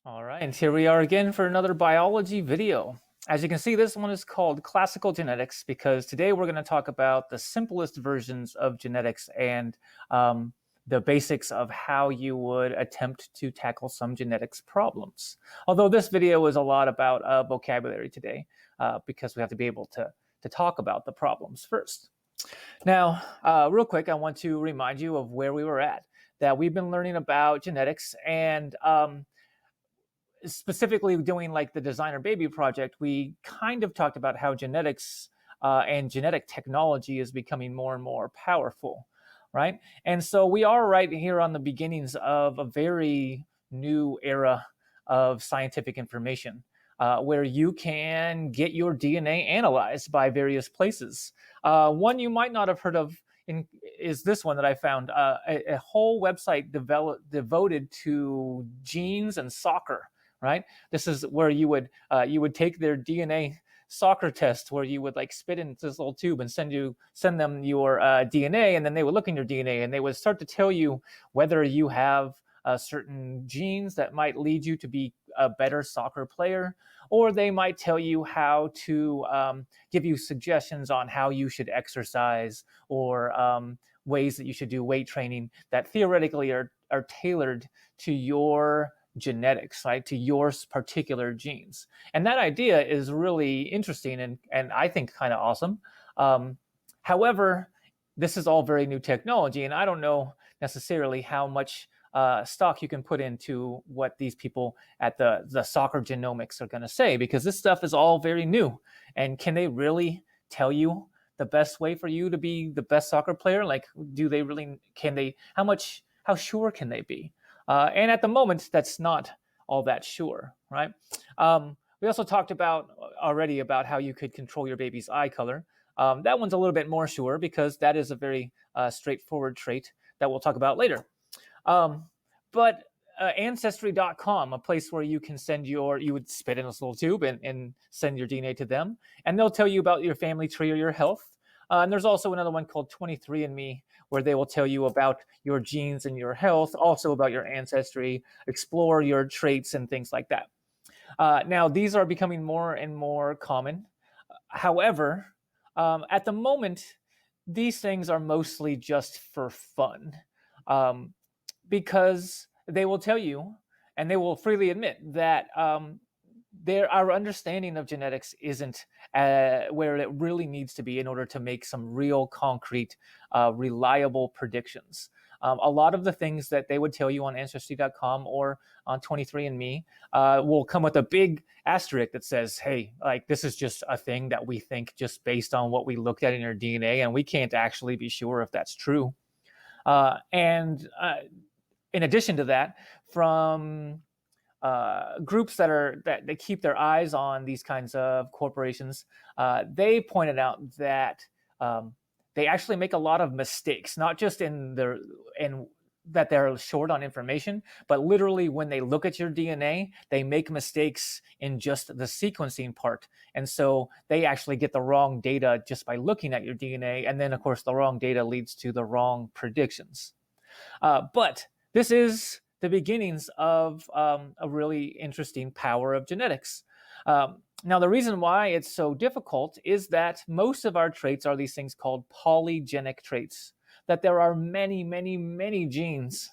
All right, and here we are again for another biology video. As you can see, this one is called Classical Genetics because today we're going to talk about the simplest versions of genetics and the basics of how you would attempt to tackle some genetics problems. Although this video is a lot about vocabulary today because we have to be able to talk about the problems first. Now, real quick, I want to remind you of where we were at. That we've been learning about genetics and specifically doing like the designer baby project, we kind of talked about how genetics and genetic technology is becoming more and more powerful, right? And so we are right here on the beginnings of a very new era of scientific information. Where you can get your DNA analyzed by various places. One you might not have heard of is this one that I found a whole website devoted to genes and soccer, right? This is where you would take their DNA soccer test where you would like spit into this little tube and send them your DNA, and then they would look in your DNA and they would start to tell you whether you have certain genes that might lead you to be a better soccer player, or they might tell you how to give you suggestions on how you should exercise or ways that you should do weight training that theoretically are tailored to your genetics, right, to your particular genes. And that idea is really interesting and I think kind of awesome. However, this is all very new technology, and I don't know necessarily how much stock you can put into what these people at the soccer genomics are going to say, because this stuff is all very new. And can they really tell you the best way for you to be the best soccer player? Like, do they really? Can they? How sure can they be? And at the moment, that's not all that sure, right? We also talked about already about how you could control your baby's eye color. That one's a little bit more sure because that is a very straightforward trait that we'll talk about later. But Ancestry.com, a place where you can you would spit in this little tube and send your DNA to them, and they'll tell you about your family tree or your health. And there's also another one called 23andMe, where they will tell you about your genes and your health, also about your ancestry, explore your traits and things like that. Now, these are becoming more and more common. However, at the moment, these things are mostly just for fun. Um, because they will tell you and they will freely admit that our understanding of genetics isn't where it really needs to be in order to make some real concrete reliable predictions. A lot of the things that they would tell you on ancestry.com or on 23andme will come with a big asterisk that says, hey, like, this is just a thing that we think just based on what we looked at in your DNA, and we can't actually be sure if that's true. And in addition to that, from groups that they keep their eyes on these kinds of corporations, they pointed out that they actually make a lot of mistakes, not just in that they're short on information, but literally when they look at your DNA, they make mistakes in just the sequencing part. And so they actually get the wrong data just by looking at your DNA. And then, of course, the wrong data leads to the wrong predictions. But this is the beginnings of a really interesting power of genetics. Now, the reason why it's so difficult is that most of our traits are these things called polygenic traits, that there are many, many, many genes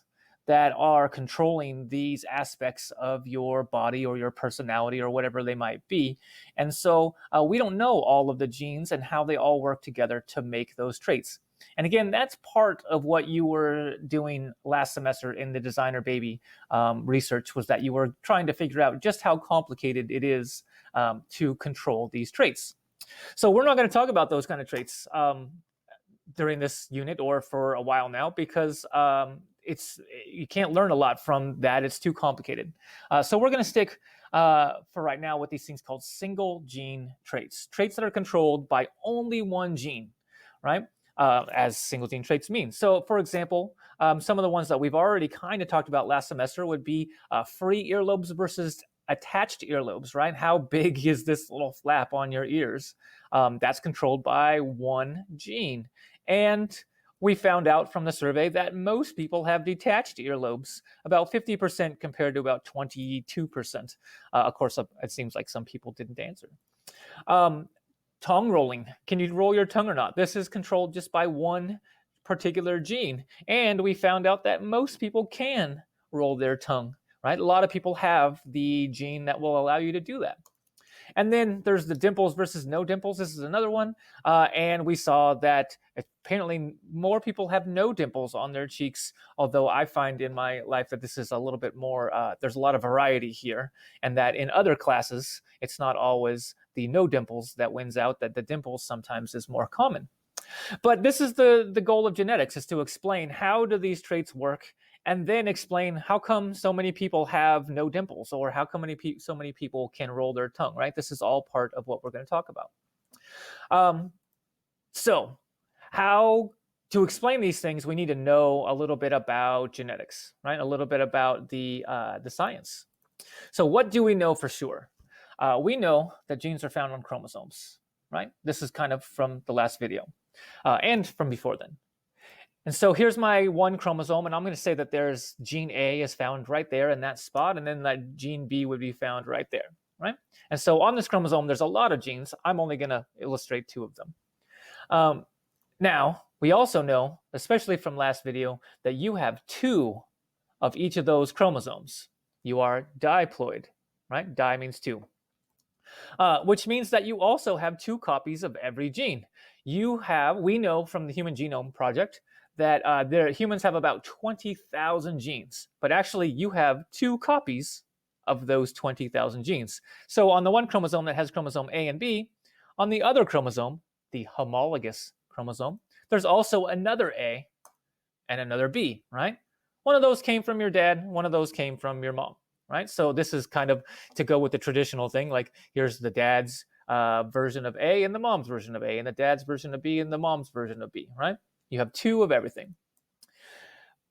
that are controlling these aspects of your body or your personality or whatever they might be. And so we don't know all of the genes and how they all work together to make those traits. And again, that's part of what you were doing last semester in the designer baby research, was that you were trying to figure out just how complicated it is to control these traits. So we're not going to talk about those kind of traits during this unit or for a while now, because you can't learn a lot from that. It's too complicated. So we're going to stick for right now with these things called single gene traits that are controlled by only one gene, right? As single gene traits mean. So, for example, some of the ones that we've already kind of talked about last semester would be free earlobes versus attached earlobes, right? How big is this little flap on your ears? That's controlled by one gene. And we found out from the survey that most people have detached earlobes, about 50% compared to about 22%. Of course, it seems like some people didn't answer. Tongue rolling. Can you roll your tongue or not? This is controlled just by one particular gene. And we found out that most people can roll their tongue, right? A lot of people have the gene that will allow you to do that. And then there's the dimples versus no dimples. This is another one. And we saw that apparently more people have no dimples on their cheeks, although I find in my life that this is a little bit more, there's a lot of variety here, and that in other classes, it's not always the no dimples that wins out, that the dimples sometimes is more common. But this is the goal of genetics, is to explain how do these traits work, and then explain how come so many people have no dimples, or how come so many people can roll their tongue, right? This is all part of what we're going to talk about. So how to explain these things, we need to know a little bit about genetics, right? A little bit about the science. So what do we know for sure? We know that genes are found on chromosomes, right? This is kind of from the last video and from before then. And so here's my one chromosome, and I'm going to say that there's gene A is found right there in that spot, and then that gene B would be found right there, right? And so on this chromosome, there's a lot of genes. I'm only going to illustrate 2 of them. Now, we also know, especially from last video, that you have 2 of each of those chromosomes. You are diploid, right? Di means 2. Which means that you also have 2 copies of every gene. We know from the Human Genome Project that humans have about 20,000 genes, but actually you have 2 copies of those 20,000 genes. So on the one chromosome that has chromosome A and B, on the other chromosome, the homologous chromosome, there's also another A and another B, right? One of those came from your dad, one of those came from your mom, right? So this is kind of to go with the traditional thing, like here's the dad's version of A and the mom's version of A, and the dad's version of B and the mom's version of B, right? You have 2 of everything.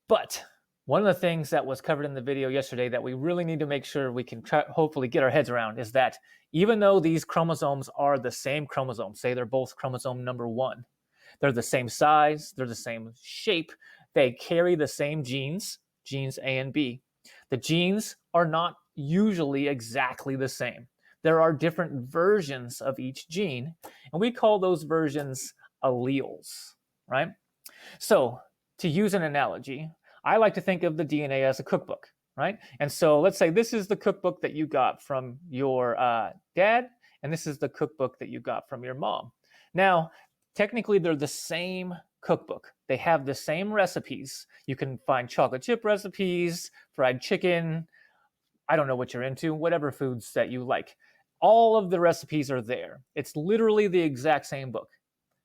But one of the things that was covered in the video yesterday that we really need to make sure we can hopefully get our heads around is that even though these chromosomes are the same chromosome, say they're both chromosome number 1, they're the same size, they're the same shape, they carry the same genes, genes A and B. The genes are not usually exactly the same. There are different versions of each gene, and we call those versions alleles, right? So to use an analogy, I like to think of the DNA as a cookbook, right? And so let's say this is the cookbook that you got from your dad, and this is the cookbook that you got from your mom. Now, technically, they're the same cookbook. They have the same recipes. You can find chocolate chip recipes, fried chicken, I don't know what you're into, whatever foods that you like. All of the recipes are there. It's literally the exact same book.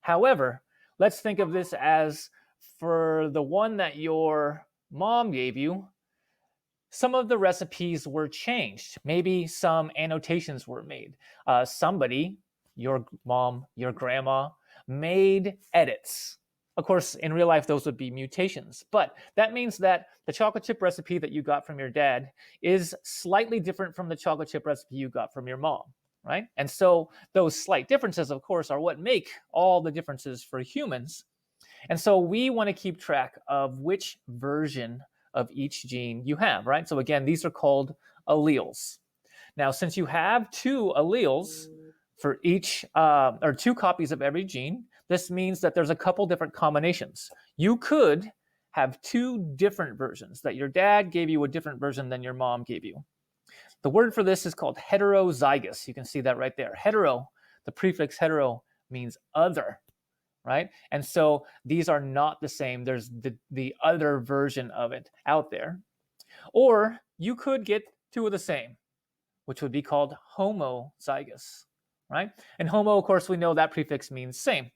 However, let's think of this as for the one that your mom gave you, some of the recipes were changed. Maybe some annotations were made. Somebody, your mom, your grandma, made edits. Of course, in real life, those would be mutations. But that means that the chocolate chip recipe that you got from your dad is slightly different from the chocolate chip recipe you got from your mom, right? And so those slight differences, of course, are what make all the differences for humans. And so we want to keep track of which version of each gene you have, right? So again, these are called alleles. Now, since you have 2 alleles for each, or 2 copies of every gene, this means that there's a couple different combinations. You could have 2 different versions, that your dad gave you a different version than your mom gave you. The word for this is called heterozygous. You can see that right there. Hetero, the prefix hetero means other, right? And so these are not the same. There's the other version of it out there. Or you could get 2 of the same, which would be called homozygous, right? And homo, of course, we know that prefix means same.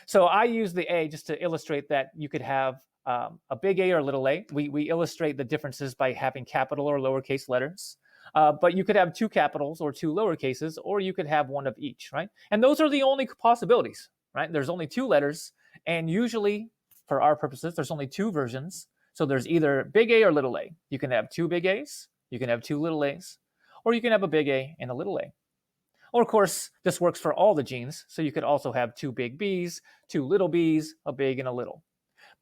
So I use the A just to illustrate that you could have a big A or a little a. We illustrate the differences by having capital or lowercase letters. But you could have 2 capitals or 2 lowercases, or you could have one of each, right? And those are the only possibilities, right? There's only 2 letters, and usually, for our purposes, there's only 2 versions. So there's either big A or little a. You can have 2 big A's, you can have 2 little a's, or you can have a big A and a little a. Or of course, this works for all the genes, so you could also have 2 big B's, 2 little b's, a big and a little.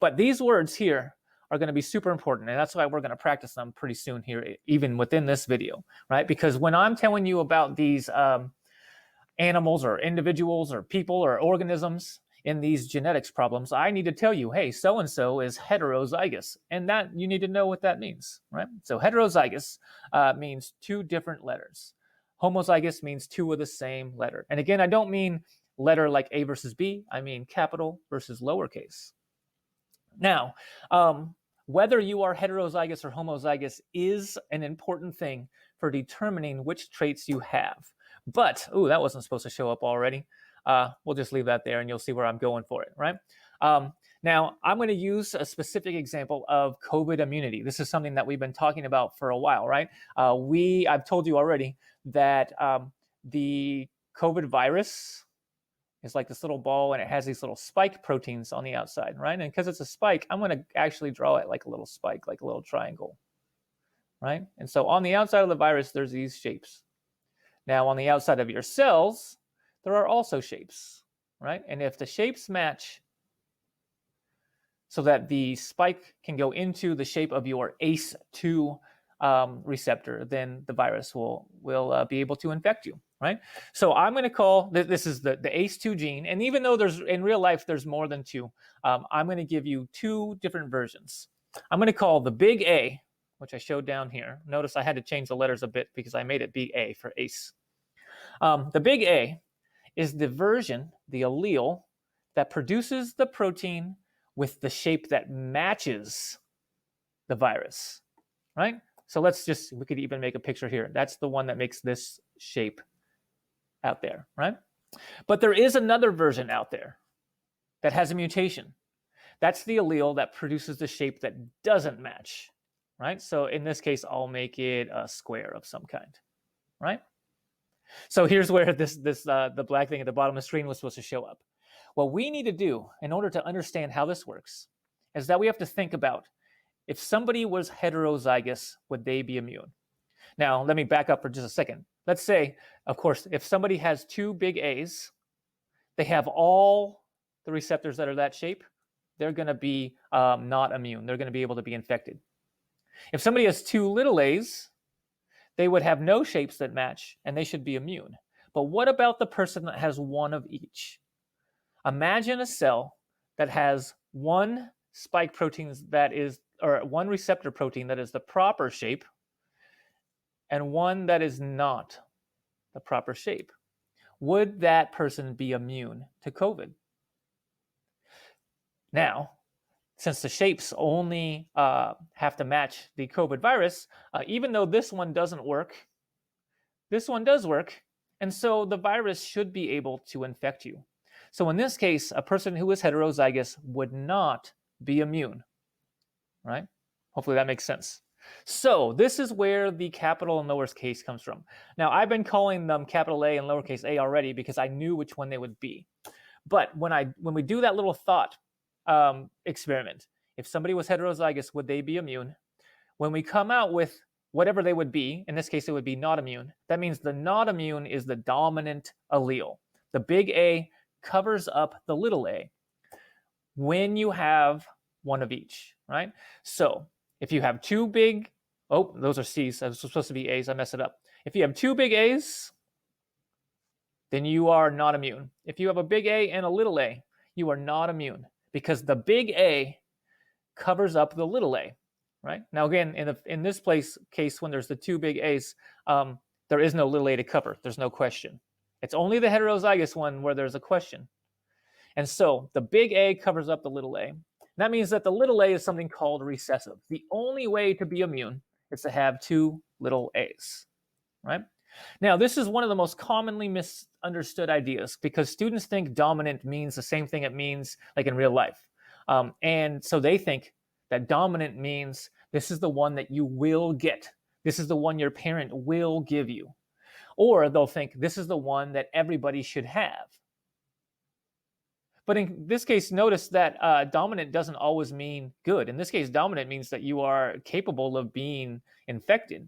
But these words here are going to be super important, and that's why we're going to practice them pretty soon here, even within this video, right? Because when I'm telling you about these animals or individuals or people or organisms in these genetics problems, I need to tell you, hey, so-and-so is heterozygous, and that you need to know what that means, right? So heterozygous means two different letters. Homozygous means two of the same letter. And again, I don't mean letter like A versus B, I mean capital versus lowercase. Now, whether you are heterozygous or homozygous is an important thing for determining which traits you have. But, that wasn't supposed to show up already. We'll just leave that there and you'll see where I'm going for it, right? Now, I'm going to use a specific example of COVID immunity. This is something that we've been talking about for a while, right? I've told you already that the COVID virus is like this little ball and it has these little spike proteins on the outside, right? And because it's a spike, I'm going to actually draw it like a little spike, like a little triangle, right? And so on the outside of the virus, there's these shapes. Now, on the outside of your cells, there are also shapes, right? And if the shapes match so that the spike can go into the shape of your ACE2 receptor, then the virus will be able to infect you, right? So I'm going to call, this is the ACE2 gene, and even though in real life there's more than two, I'm going to give you two different versions. I'm going to call the big A, which I showed down here. Notice I had to change the letters a bit because I made it BA for ACE. The big A is the version, the allele, that produces the protein with the shape that matches the virus, right? So we could even make a picture here. That's the one that makes this shape out there, right? But there is another version out there that has a mutation. That's the allele that produces the shape that doesn't match, right? So in this case, I'll make it a square of some kind, right? So here's where the black thing at the bottom of the screen was supposed to show up. What we need to do in order to understand how this works is that we have to think about if somebody was heterozygous, would they be immune? Now, let me back up for just a second. Let's say, of course, if somebody has two big A's, they have all the receptors that are that shape, they're going to be not immune. They're going to be able to be infected. If somebody has two little A's, they would have no shapes that match, and they should be immune. But what about the person that has one of each? Imagine a cell that has one spike protein or one receptor protein that is the proper shape, and one that is not the proper shape. Would that person be immune to COVID? Now, since the shapes only have to match the COVID virus, even though this one doesn't work, this one does work, and so the virus should be able to infect you. So in this case, a person who is heterozygous would not be immune, right? Hopefully that makes sense. So this is where the capital and lowercase comes from. Now, I've been calling them capital A and lowercase a already because I knew which one they would be. But when we do that little thought experiment, if somebody was heterozygous, would they be immune? When we come out with whatever they would be, in this case it would be not immune, that means the not immune is the dominant allele. The big A covers up the little a when you have one of each, right? So if you have two big, those are C's, that was supposed to be A's, I messed it up. If you have two big A's, then you are not immune. If you have a big A and a little a, you are not immune because the big A covers up the little a, right? Now again, in this case, when there's the two big A's, there is no little a to cover. There's no question. It's only the heterozygous one where there's a question. And so the big A covers up the little a. That means that the little a is something called recessive. The only way to be immune is to have two little a's, right? Now, this is one of the most commonly misunderstood ideas because students think dominant means the same thing it means like in real life. And so they think that dominant means this is the one that you will get. This is the one your parent will give you. Or they'll think this is the one that everybody should have. But in this case, notice that dominant doesn't always mean good. In this case, dominant means that you are capable of being infected.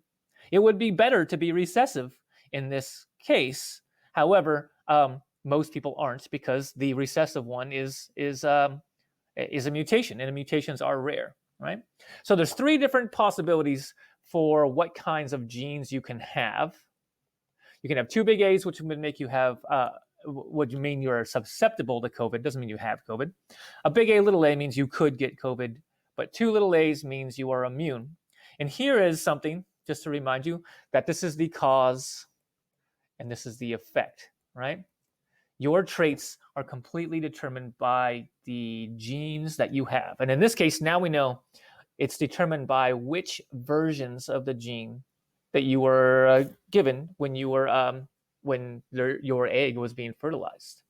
It would be better to be recessive in this case. However, most people aren't because the recessive one is is a mutation, and the mutations are rare, right? So there's 3 different possibilities for what kinds of genes you can have. You can have 2 big A's, which would make you have, would mean you're susceptible to COVID. Doesn't mean you have COVID. A big A, little a means you could get COVID, but 2 little a's means you are immune. And here is something, just to remind you, that this is the cause and this is the effect, right? Your traits are completely determined by the genes that you have. And in this case, now we know it's determined by which versions of the gene that you were given when you were your egg was being fertilized.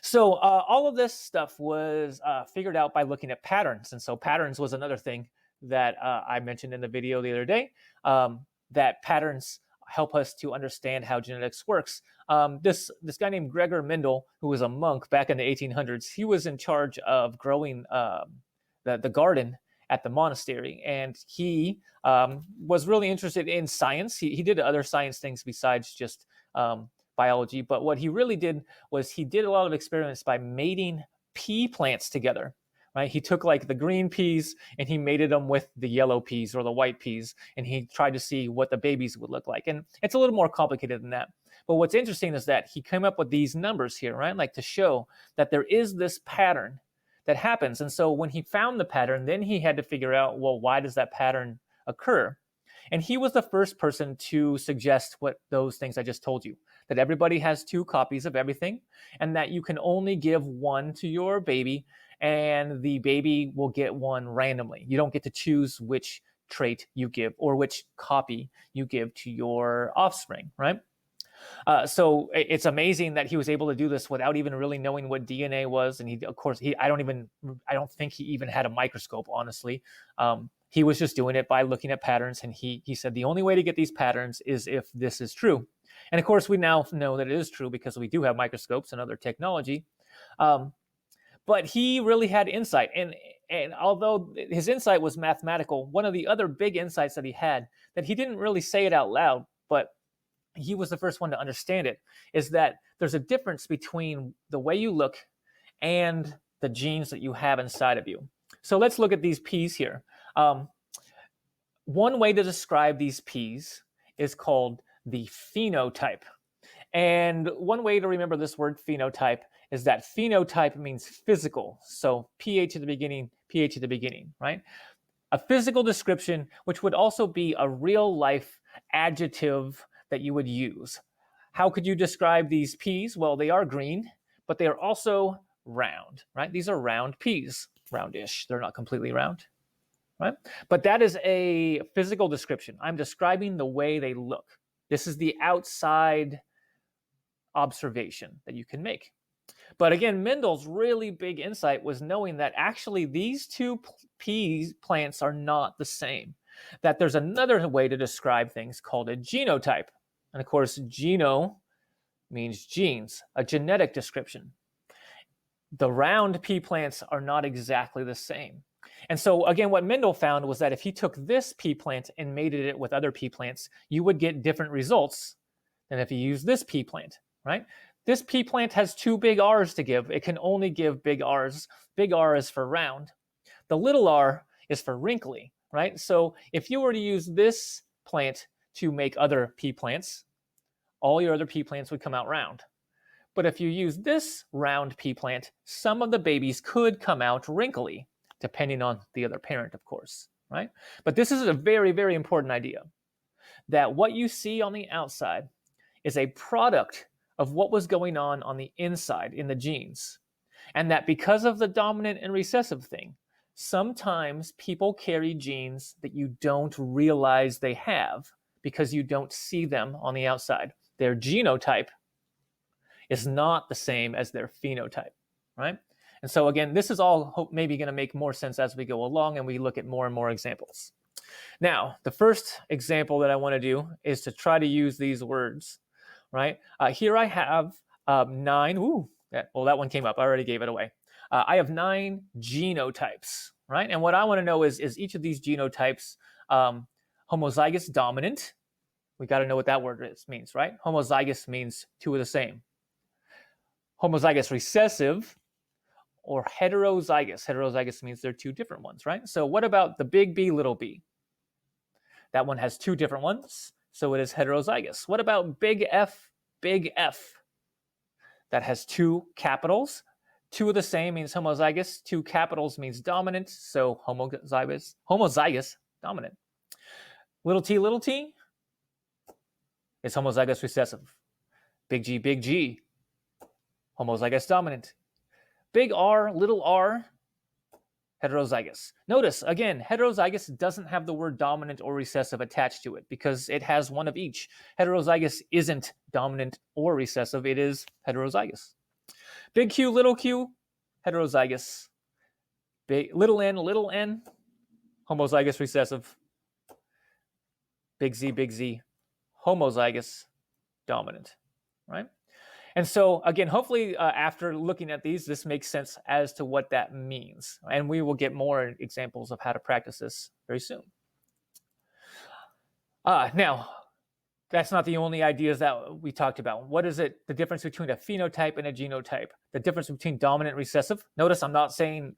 So all of this stuff was figured out by looking at patterns. And so patterns was another thing that I mentioned in the video the other day, that patterns help us to understand how genetics works. This guy named Gregor Mendel, who was a monk back in the 1800s, he was in charge of growing the garden at the monastery, and he was really interested in science. He did other science things besides just biology, but what he really did was he did a lot of experiments by mating pea plants together. Right? He took like the green peas and he mated them with the yellow peas or the white peas, and he tried to see what the babies would look like. And it's a little more complicated than that. But what's interesting is that he came up with these numbers here, right? Like to show that there is this pattern that happens. And so when he found the pattern, then he had to figure out, well, why does that pattern occur? And he was the first person to suggest what those things I just told you, that everybody has 2 copies of everything, and that you can only give one to your baby, and the baby will get one randomly. You don't get to choose which trait you give or which copy you give to your offspring, right? So it's amazing that he was able to do this without even really knowing what DNA was. And he, of course, I don't think he even had a microscope, honestly. He was just doing it by looking at patterns. And he said the only way to get these patterns is if this is true. And of course, we now know that it is true because we do have microscopes and other technology. But he really had insight. And although his insight was mathematical, one of the other big insights that he had, that he didn't really say it out loud, but he was the first one to understand it, is that there's a difference between the way you look and the genes that you have inside of you. So let's look at these peas here. One way to describe these peas is called the phenotype. And one way to remember this word phenotype is that phenotype means physical. So PH at the beginning, right? A physical description, which would also be a real life adjective that you would use. How could you describe these peas? Well, they are green, but they are also round, right? These are round peas, roundish. They're not completely round, right? But that is a physical description. I'm describing the way they look. This is the outside observation that you can make. But again, Mendel's really big insight was knowing that actually these 2 pea plants are not the same, that there's another way to describe things called a genotype. And of course, geno means genes, a genetic description. The round pea plants are not exactly the same. And so again, what Mendel found was that if he took this pea plant and mated it with other pea plants, you would get different results than if you used this pea plant, right? This pea plant has 2 big R's to give. It can only give big R's. Big R is for round. The little r is for wrinkly, right? So if you were to use this plant to make other pea plants, all your other pea plants would come out round. But if you use this round pea plant, some of the babies could come out wrinkly, depending on the other parent, of course, right? But this is a very, very important idea, that what you see on the outside is a product of what was going on the inside in the genes. And that because of the dominant and recessive thing, sometimes people carry genes that you don't realize they have because you don't see them on the outside. Their genotype is not the same as their phenotype, right? And so again, this is all maybe going to make more sense as we go along and we look at more and more examples. Now, the first example that I want to do is to try to use these words, right? Here I have 9. That one came up. I already gave it away. I have 9 genotypes, right? And what I want to know is each of these genotypes homozygous dominant? We got to know what that word means, right? Homozygous means 2 are the same. Homozygous recessive, or heterozygous? Heterozygous means they're two different ones, right? So what about the big B, little b? That one has two different ones, so it is heterozygous. What about big F, big F? That has two capitals. Two of the same means homozygous. Two capitals means dominant, so homozygous dominant. Little t is homozygous recessive. Big G, homozygous dominant. Big R, little r, heterozygous. Notice, again, heterozygous doesn't have the word dominant or recessive attached to it because it has one of each. Heterozygous isn't dominant or recessive, it is heterozygous. Big Q, heterozygous. Big little n, homozygous recessive. Big Z, homozygous dominant, right? And so, again, hopefully after looking at these, this makes sense as to what that means. And we will get more examples of how to practice this very soon. Now, that's not the only ideas that we talked about. What is it? The difference between a phenotype and a genotype. The difference between dominant and recessive. Notice I'm not talking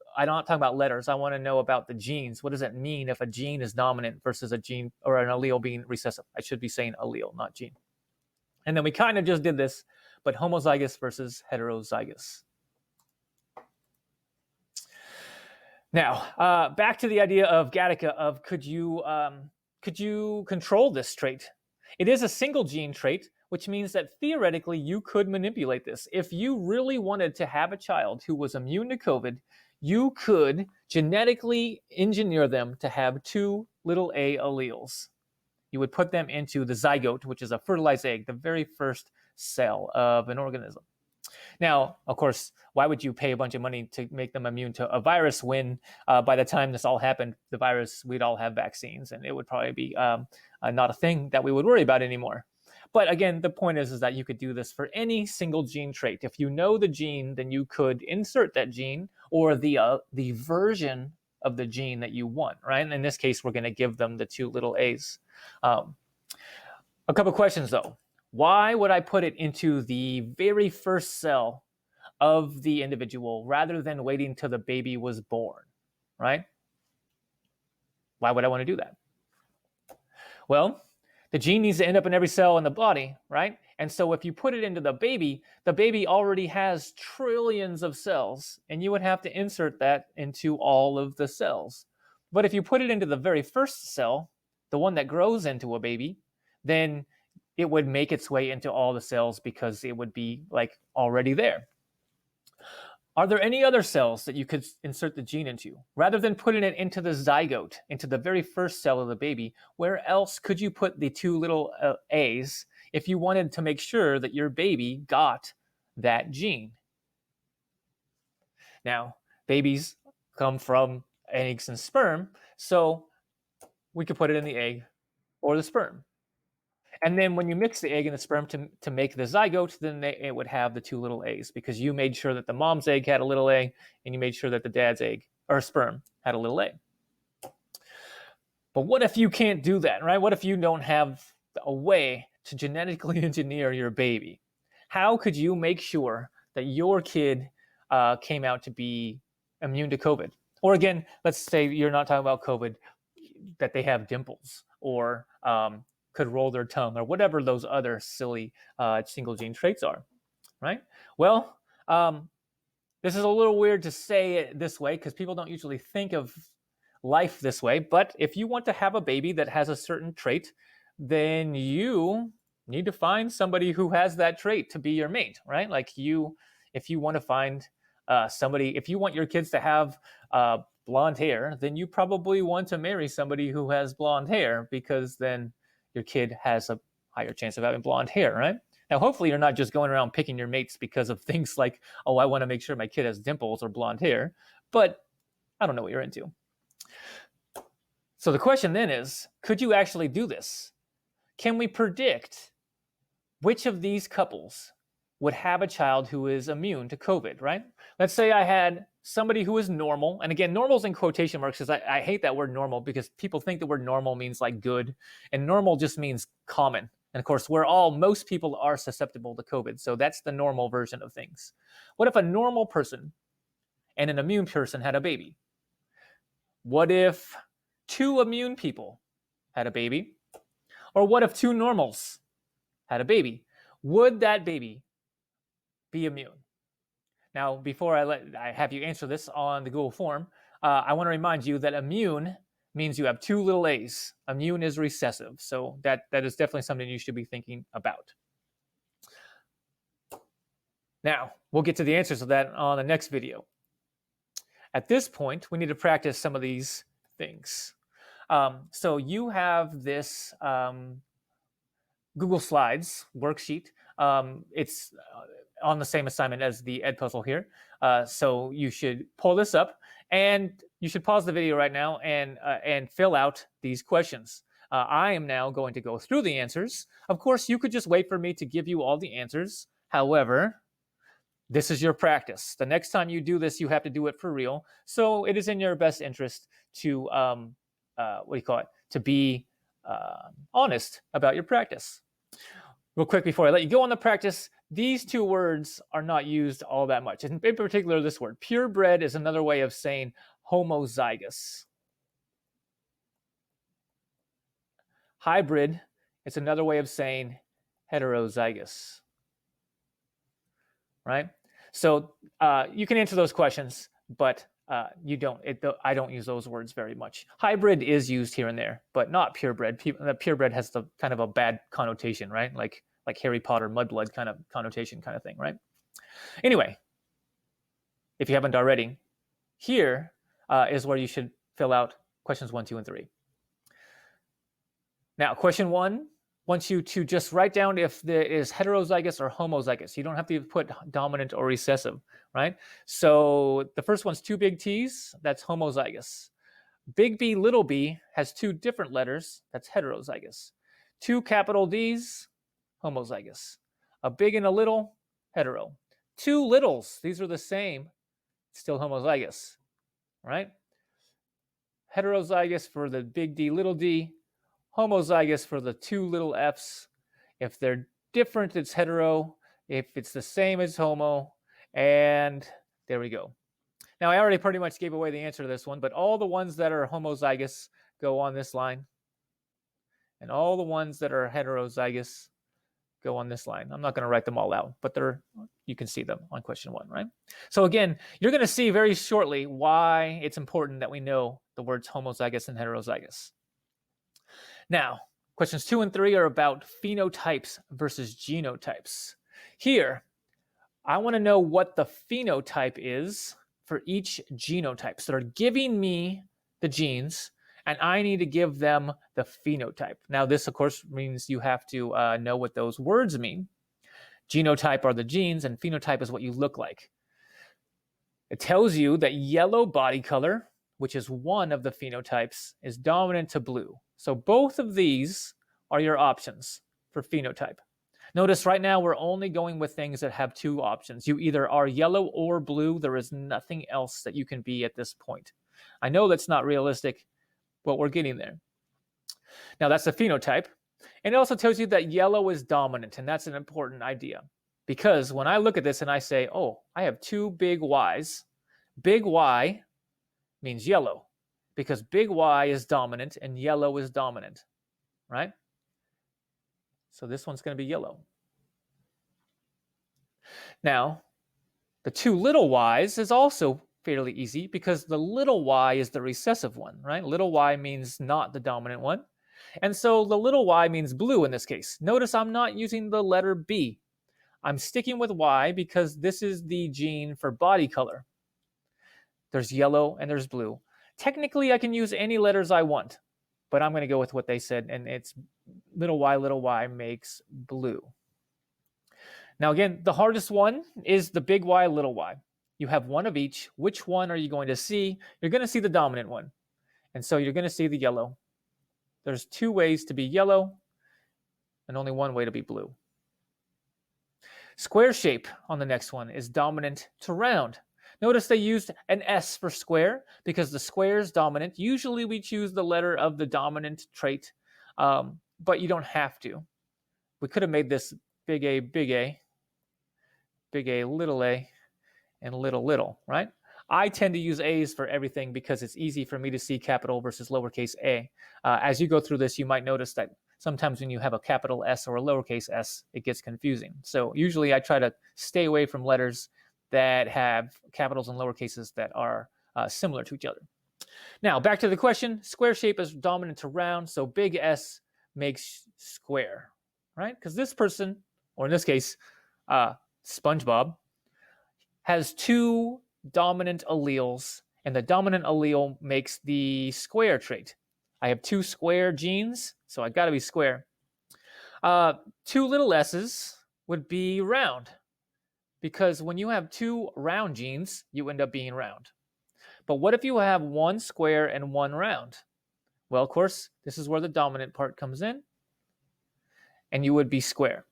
about letters. I want to know about the genes. What does it mean if a gene is dominant versus a gene or an allele being recessive? I should be saying allele, not gene. And then we kind of just did this, but homozygous versus heterozygous. Now, back to the idea of Gattaca of could you control this trait? It is a single gene trait, which means that theoretically you could manipulate this. If you really wanted to have a child who was immune to COVID, you could genetically engineer them to have two little a alleles. You would put them into the zygote, which is a fertilized egg, the very first cell of an organism. Now, of course, why would you pay a bunch of money to make them immune to a virus when by the time this all happened, the virus, we'd all have vaccines and it would probably be not a thing that we would worry about anymore. But again, the point is that you could do this for any single gene trait. If you know the gene, then you could insert that gene or the version of the gene that you want, right? And in this case, we're going to give them the two little A's. A couple questions though. Why would I put it into the very first cell of the individual rather than waiting till the baby was born, right? Why would I want to do that? Well, the gene needs to end up in every cell in the body, right? And so if you put it into the baby already has trillions of cells, and you would have to insert that into all of the cells. But if you put it into the very first cell, the one that grows into a baby, then it would make its way into all the cells because it would be like already there. Are there any other cells that you could insert the gene into? Rather than putting it into the zygote, into the very first cell of the baby, where else could you put the two little A's if you wanted to make sure that your baby got that gene? Now, babies come from eggs and sperm, so we could put it in the egg or the sperm. And then when you mix the egg and the sperm to make the zygote, then it would have the two little A's because you made sure that the mom's egg had a little A and you made sure that the dad's egg or sperm had a little A. But what if you can't do that, right? What if you don't have a way to genetically engineer your baby? How could you make sure that your kid came out to be immune to COVID? Or again, let's say you're not talking about COVID, that they have dimples or could roll their tongue or whatever those other silly single gene traits are, right? Well, this is a little weird to say it this way because people don't usually think of life this way. But if you want to have a baby that has a certain trait, then you need to find somebody who has that trait to be your mate, right? Like if you want to find somebody, if you want your kids to have blonde hair, then you probably want to marry somebody who has blonde hair because then your kid has a higher chance of having blonde hair, right? Now, hopefully you're not just going around picking your mates because of things like, oh, I want to make sure my kid has dimples or blonde hair, but I don't know what you're into. So the question then is, could you actually do this? Can we predict which of these couples would have a child who is immune to COVID, right? Let's say I had somebody who is normal. And again, normal's in quotation marks because I hate that word normal because people think the word normal means like good. And normal just means common. And of course, most people are susceptible to COVID. So that's the normal version of things. What if a normal person and an immune person had a baby? What if 2 immune people had a baby? Or what if 2 normals had a baby? Would that baby be immune? Now, before I have you answer this on the Google form, I want to remind you that immune means you have 2 little a's. Immune is recessive, so that is definitely something you should be thinking about. Now, we'll get to the answers of that on the next video. At this point, we need to practice some of these things. So you have this Google Slides worksheet. It's on the same assignment as the Edpuzzle here. So you should pull this up, and you should pause the video right now and fill out these questions. I am now going to go through the answers. Of course, you could just wait for me to give you all the answers. However, this is your practice. The next time you do this, you have to do it for real. So it is in your best interest to to be honest about your practice. Real quick before I let you go on the practice, these 2 words are not used all that much. In particular, this word. Purebred is another way of saying homozygous. Hybrid is another way of saying heterozygous. Right? So you can answer those questions, but you don't. I don't use those words very much. Hybrid is used here and there, but not purebred. Purebred has the kind of a bad connotation, right? Like Harry Potter, mudblood kind of connotation kind of thing, right? Anyway, if you haven't already, here is where you should fill out questions 1, 2, and 3. Now, question 1 wants you to just write down if there is heterozygous or homozygous. You don't have to put dominant or recessive, right? So the first one's 2 big T's, that's homozygous. Big B, little b has 2 different letters, that's heterozygous. 2 capital D's, homozygous. A big and a little, hetero. 2 littles, these are the same, still homozygous, right? Heterozygous for the big D, little d. Homozygous for the 2 little f's. If they're different, it's hetero. If it's the same, it's homo. And there we go. Now, I already pretty much gave away the answer to this one, but all the ones that are homozygous go on this line. And all the ones that are heterozygous go on this line. I'm not going to write them all out, but you can see them on question 1, right? So again, you're going to see very shortly why it's important that we know the words homozygous and heterozygous. Now, questions 2 and 3 are about phenotypes versus genotypes. Here, I want to know what the phenotype is for each genotype. So they're giving me the genes, and I need to give them the phenotype. Now, this, of course, means you have to know what those words mean. Genotype are the genes, and phenotype is what you look like. It tells you that yellow body color, which is one of the phenotypes, is dominant to blue. So both of these are your options for phenotype. Notice right now we're only going with things that have 2 options. You either are yellow or blue. There is nothing else that you can be at this point. I know that's not realistic, but we're getting there. Now that's the phenotype. And it also tells you that yellow is dominant, and that's an important idea. Because when I look at this and I say, oh, I have 2 big Y's, big Y means yellow, because big Y is dominant and yellow is dominant, right? So this one's going to be yellow. Now, the 2 little y's is also fairly easy because the little y is the recessive one, right? Little y means not the dominant one. And so the little y means blue in this case. Notice I'm not using the letter B. I'm sticking with Y because this is the gene for body color. There's yellow and there's blue. Technically, I can use any letters I want, but I'm going to go with what they said, and it's little y makes blue. Now again, the hardest one is the big Y, little y. You have one of each. Which one are you going to see? You're going to see the dominant one. And so you're going to see the yellow. There's 2 ways to be yellow and only 1 way to be blue. Square shape on the next one is dominant to round. Notice they used an S for square because the square is dominant. Usually we choose the letter of the dominant trait, but you don't have to. We could have made this big A, little a, and little, right? I tend to use A's for everything because it's easy for me to see capital versus lowercase a. As you go through this, you might notice that sometimes when you have a capital S or a lowercase s, it gets confusing. So usually I try to stay away from letters that have capitals and lowercases that are similar to each other. Now, back to the question. Square shape is dominant to round, so big S makes square, right? Because this person, or in this case, SpongeBob, has two dominant alleles, and the dominant allele makes the square trait. I have two square genes, so I got to be square. Two little s's would be round, because when you have two round genes, you end up being round. But what if you have one square and one round? Well, of course, this is where the dominant part comes in, and you would be square,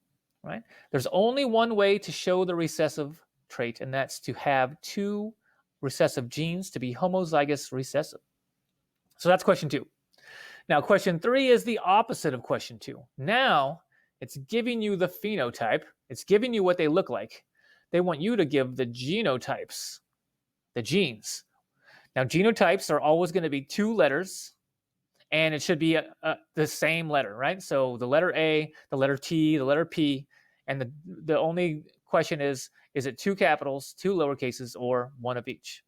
right? There's only one way to show the recessive trait, and that's to have two recessive genes to be homozygous recessive. So that's question 2. Now, question 3 is the opposite of question 2. Now, it's giving you the phenotype. It's giving you what they look like. They want you to give the genotypes, the genes. Now, genotypes are always going to be 2 letters, and it should be the same letter, right? So the letter A, the letter T, the letter P, and the only question is it 2 capitals, 2 lowercases, or one of each?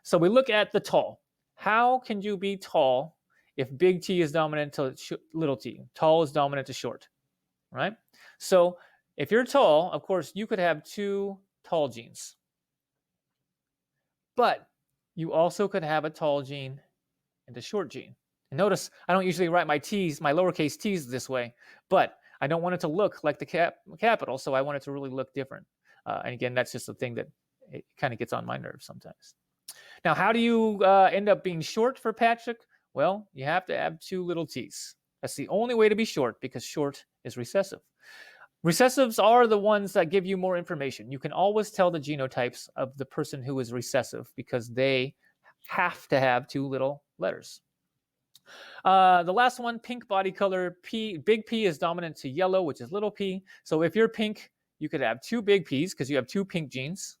So we look at the tall. How can you be tall if big T is dominant to little t? Tall is dominant to short, right? So if you're tall, of course, you could have 2 tall genes. But you also could have a tall gene and a short gene. And notice I don't usually write my T's, my lowercase t's this way, but I don't want it to look like the capital, so I want it to really look different. And again, that's just a thing that it kind of gets on my nerves sometimes. Now, how do you end up being short for Patrick? Well, you have to have 2 little t's. That's the only way to be short, because short is recessive. Recessives are the ones that give you more information. You can always tell the genotypes of the person who is recessive because they have to have 2 little letters. The last one, pink body color. Big P is dominant to yellow, which is little p. So if you're pink, you could have 2 big P's because you have 2 pink genes.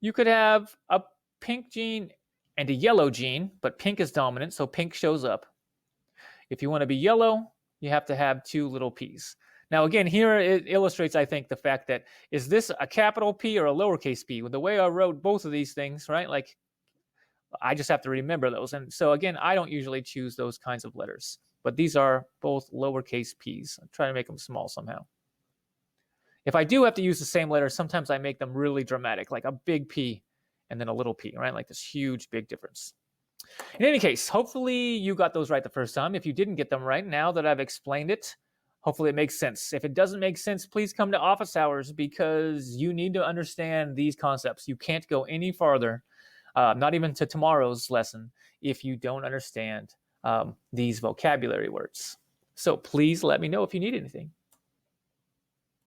You could have a pink gene and a yellow gene, but pink is dominant, so pink shows up. If you want to be yellow, you have to have 2 little p's. Now, again, here it illustrates, I think, the fact that, is this a capital P or a lowercase p? With the way I wrote both of these things, right? Like, I just have to remember those. And so, again, I don't usually choose those kinds of letters. But these are both lowercase p's. I'm trying to make them small somehow. If I do have to use the same letters, sometimes I make them really dramatic, like a big P and then a little p, right? Like this huge, big difference. In any case, hopefully you got those right the first time. If you didn't get them right, now that I've explained it, hopefully it makes sense. If it doesn't make sense, please come to office hours because you need to understand these concepts. You can't go any farther, not even to tomorrow's lesson, if you don't understand these vocabulary words. So please let me know if you need anything.